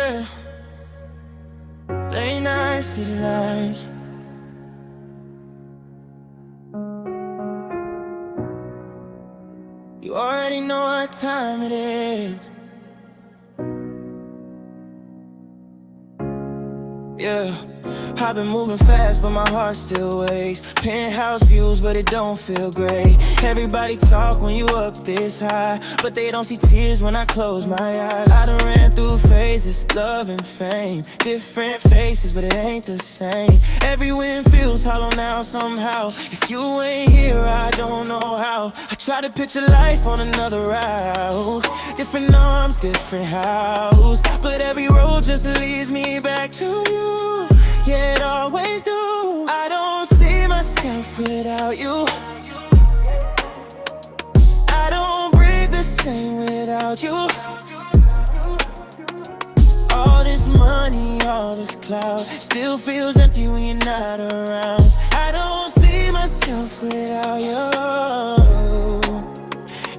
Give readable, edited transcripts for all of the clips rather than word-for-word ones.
yeah. Late night city lights. You already know what time it is. Yeah, I've been moving fast, but my heart still weighs. Penthouse views, but it don't feel great. Everybody talk when you up this high, but they don't see tears when I close my eyes. I done ran through phases, love and fame. Different faces, but it ain't the same. Every win feels hollow now somehow. If you ain't here, I don't know how. I try to picture life on another route. Different arms, different house, but every road just leads me back to you. Yeah, it always do. I don't see myself without you. I don't breathe the same without you. All this money, all this cloud still feels empty when you're not around. I don't see myself without you.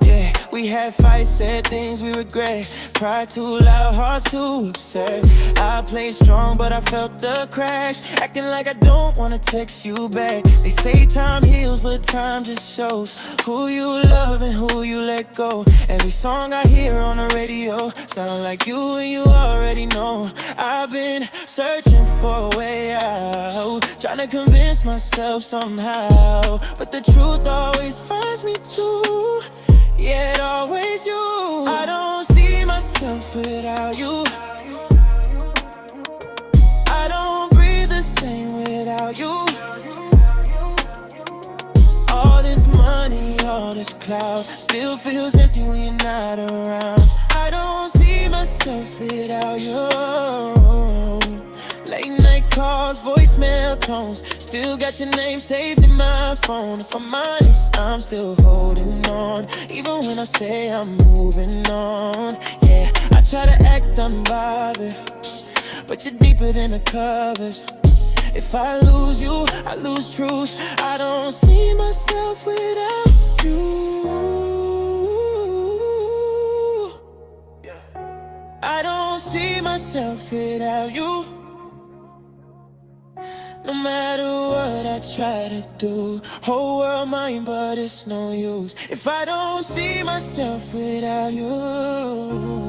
Yeah, we had fights, said things we regret. Pride too loud, hearts too upset. I played strong, but I felt the cracks. Acting like I don't wanna text you back. They say time heals, but time just shows who you love and who you let go. Every song I hear on the radio sound like you, and you already know. I've been searching for a way out, trying to convince myself somehow, but the truth always finds me too. Yeah, it always you. I don't see myself without you. I don't breathe the same without you. All this money, all this cloud still feels empty when you're not around. I don't see myself without you. Late night calls, voicemail tones, still got your name saved in my phone. If I'm honest, I'm still holding on, even when I say I'm moving on. Yeah, I try to act unbothered, but you're deeper than the covers. If I lose you, I lose truth. I don't see myself without you. I don't see myself without you. No matter what I try to do, whole world mine, but it's no use if I don't see myself without you.